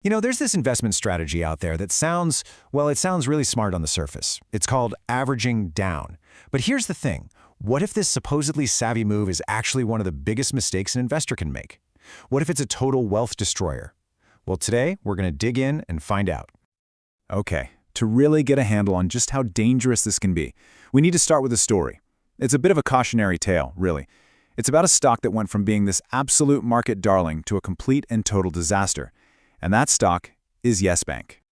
There's this investment strategy out there that sounds, well, it sounds really smart on the surface. It's called averaging down. But here's the thing. What if this supposedly savvy move is actually one of the biggest mistakes an investor can make? What if it's a total wealth destroyer? Well, today we're going to dig in and find out. Okay, to really get a handle on just how dangerous this can be, we need to start with a story. It's a bit of a cautionary tale, really. It's about a stock that went from being this absolute market darling to a complete and total disaster. And that stock is Yes Bank.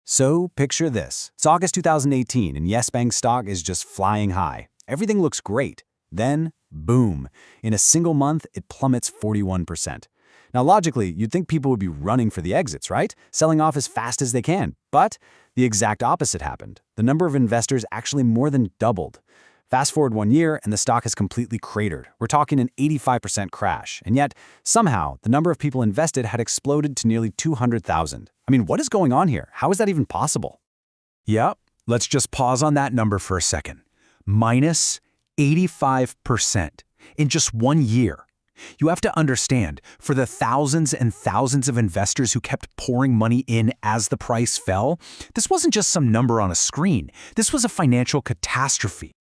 So picture this. It's August 2018 and Yes Bank stock is just flying high. Everything looks great. Then, boom. In a single month, it plummets 41%. Now, logically, you'd think people would be running for the exits, right? Selling off as fast as they can. But the exact opposite happened. The number of investors actually more than doubled. Fast forward 1 year, and the stock has completely cratered. We're talking an 85% crash. And yet, somehow, the number of people invested had exploded to nearly 200,000. I mean, what is going on here? How is that even possible? Yep, let's just pause on that number for a second. Minus 85% in just 1 year. You have to understand, for the thousands and thousands of investors who kept pouring money in as the price fell, this wasn't just some number on a screen. This was a financial catastrophe.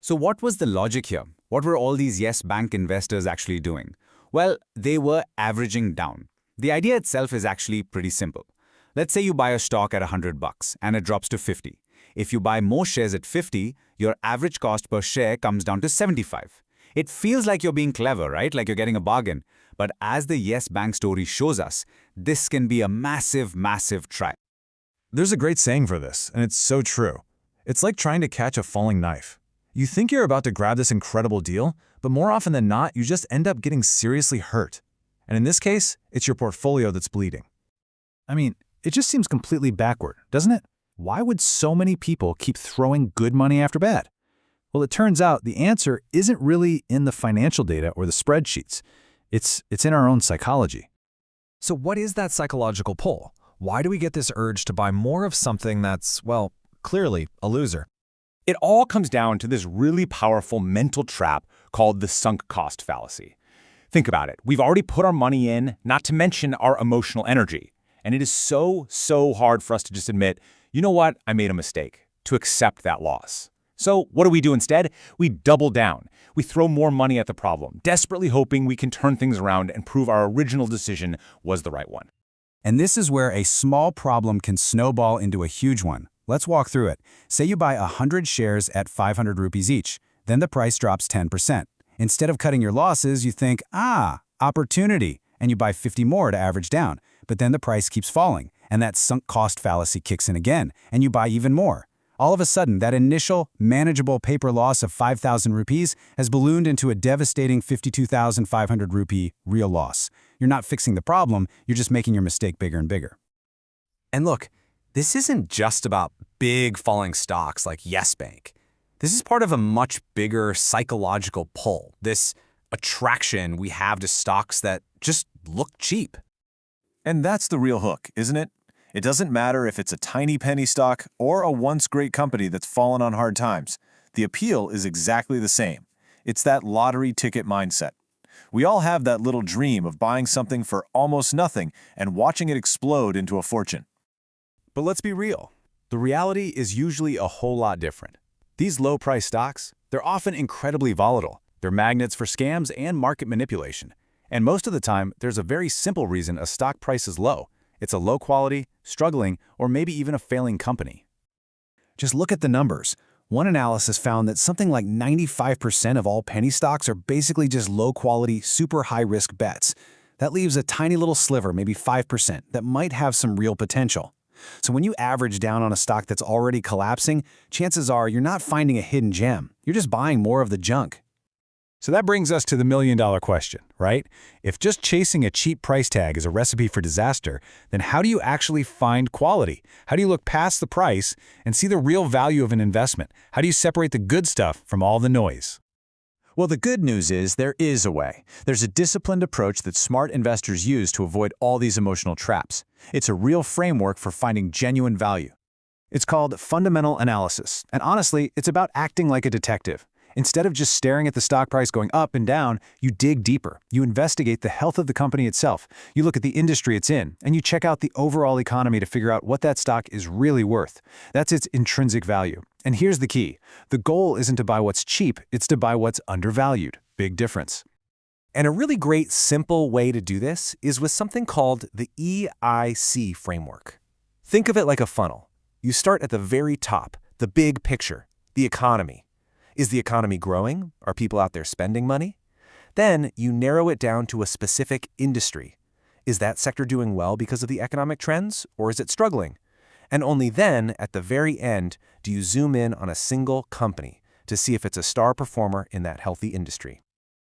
So what was the logic here? What were all these Yes Bank investors actually doing? Well, they were averaging down. The idea itself is actually pretty simple. Let's say you buy a stock at $100 and it drops to 50. If you buy more shares at 50, your average cost per share comes down to 75. It feels like you're being clever, right? Like you're getting a bargain. But as the Yes Bank story shows us, this can be a massive, massive trap. There's a great saying for this, and it's so true. It's like trying to catch a falling knife. You think you're about to grab this incredible deal, but more often than not, you just end up getting seriously hurt. And in this case, it's your portfolio that's bleeding. I mean, it just seems completely backward, doesn't it? Why would so many people keep throwing good money after bad? Well, it turns out the answer isn't really in the financial data or the spreadsheets. It's in our own psychology. So what is that psychological pull? Why do we get this urge to buy more of something that's, well, clearly a loser? It all comes down to this really powerful mental trap called the sunk cost fallacy. Think about it. We've already put our money in, not to mention our emotional energy. And it is so hard for us to just admit, you know what, I made a mistake, to accept that loss. So what do instead? We double down. We throw more money at the problem, desperately hoping we can turn things around and prove our original decision was the right one. And this is where a small problem can snowball into a huge one. Let's walk through it. Say you buy 100 shares at 500 rupees each. Then the price drops 10%. Instead of cutting your losses, you think, opportunity, and you buy 50 more to average down. But then the price keeps falling, and that sunk cost fallacy kicks in again, and you buy even more. All of a sudden, that initial, manageable paper loss of 5,000 rupees has ballooned into a devastating 52,500 rupee real loss. You're not fixing the problem, you're just making your mistake bigger and bigger. And look, this isn't just about big falling stocks like Yes Bank. This is part of a much bigger psychological pull, this attraction we have to stocks that just look cheap. And that's the real hook, isn't it? It doesn't matter if it's a tiny penny stock or a once great company that's fallen on hard times. The appeal is exactly the same. It's that lottery ticket mindset. We all have that little dream of buying something for almost nothing and watching it explode into a fortune. But let's be real. The reality is usually a whole lot different. These low-price stocks, they're often incredibly volatile. They're magnets for scams and market manipulation. And most of the time, there's a very simple reason a stock price is low. It's a low-quality, struggling, or maybe even a failing company. Just look at the numbers. One analysis found that something like 95% of all penny stocks are basically just low-quality, super high-risk bets. That leaves a tiny little sliver, maybe 5%, that might have some real potential. So when you average down on a stock that's already collapsing, chances are you're not finding a hidden gem. You're just buying more of the junk. So that brings us to the million-dollar question, right? If just chasing a cheap price tag is a recipe for disaster, then how do you actually find quality? How do you look past the price and see the real value of an investment? How do you separate the good stuff from all the noise? Well, the good news is there is a way. There's a disciplined approach that smart investors use to avoid all these emotional traps. It's a real framework for finding genuine value. It's called fundamental analysis, and honestly, it's about acting like a detective. Instead of just staring at the stock price going up and down, you dig deeper. You investigate the health of the company itself. You look at the industry it's in, and you check out the overall economy to figure out what that stock is really worth. That's its intrinsic value. And here's the key. The goal isn't to buy what's cheap, it's to buy what's undervalued. Big difference. And a really great, simple way to do this is with something called the EIC framework. Think of it like a funnel. You start at the very top, the big picture, the economy. Is the economy growing? Are people out there spending money? Then you narrow it down to a specific industry. Is that sector doing well because of the economic trends, or is it struggling? And only then, at the very end, do you zoom in on a single company to see if it's a star performer in that healthy industry.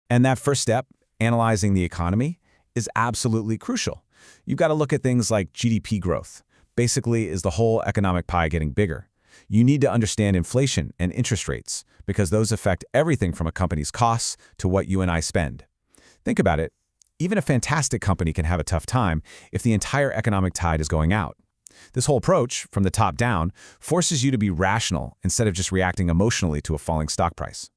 And that first step, analyzing the economy, is absolutely crucial. You've got to look at things like GDP growth. Basically, is the whole economic pie getting bigger? You need to understand inflation and interest rates, because those affect everything from a company's costs to what you and I spend. Think about it. Even a fantastic company can have a tough time if the entire economic tide is going out. This whole approach, from the top down, forces you to be rational instead of just reacting emotionally to a falling stock price.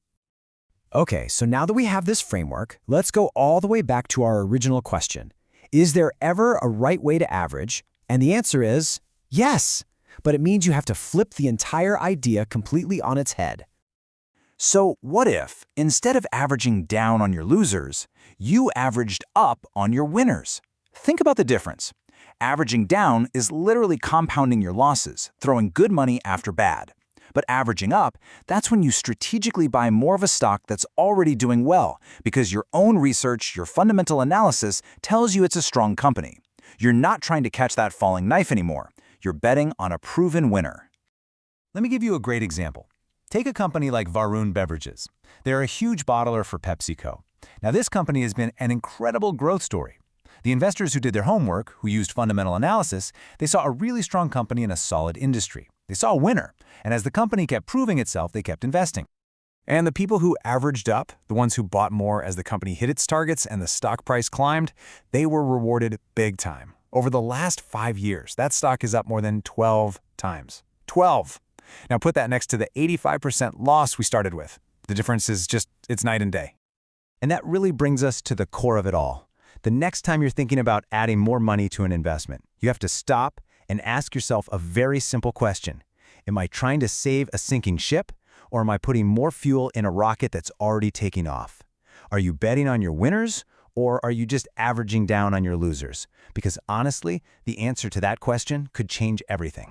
Okay, so now that we have this framework, let's go all the way back to our original question. Is there ever a right way to average? And the answer is yes, but it means you have to flip the entire idea completely on its head. So what if, instead of averaging down on your losers, you averaged up on your winners? Think about the difference. Averaging down is literally compounding your losses, throwing good money after bad. But averaging up, that's when you strategically buy more of a stock that's already doing well, because your own research, your fundamental analysis tells you it's a strong company. You're not trying to catch that falling knife anymore. You're betting on a proven winner. Let me give you a great example. Take a company like Varun Beverages. They're a huge bottler for PepsiCo. Now, this company has been an incredible growth story. The investors who did their homework, who used fundamental analysis, they saw a really strong company in a solid industry. They saw a winner, and as the company kept proving itself, they kept investing. And the people who averaged up, the ones who bought more as the company hit its targets and the stock price climbed, they were rewarded big time. Over the last 5 years, that stock is up more than 12 times. 12! Now put that next to the 85% loss we started with. The difference is it's night and day. And that really brings us to the core of it all. The next time you're thinking about adding more money to an investment, you have to stop and ask yourself a very simple question. Am I trying to save a sinking ship, or am I putting more fuel in a rocket that's already taking off? Are you betting on your winners, or are you just averaging down on your losers? Because honestly, the answer to that question could change everything.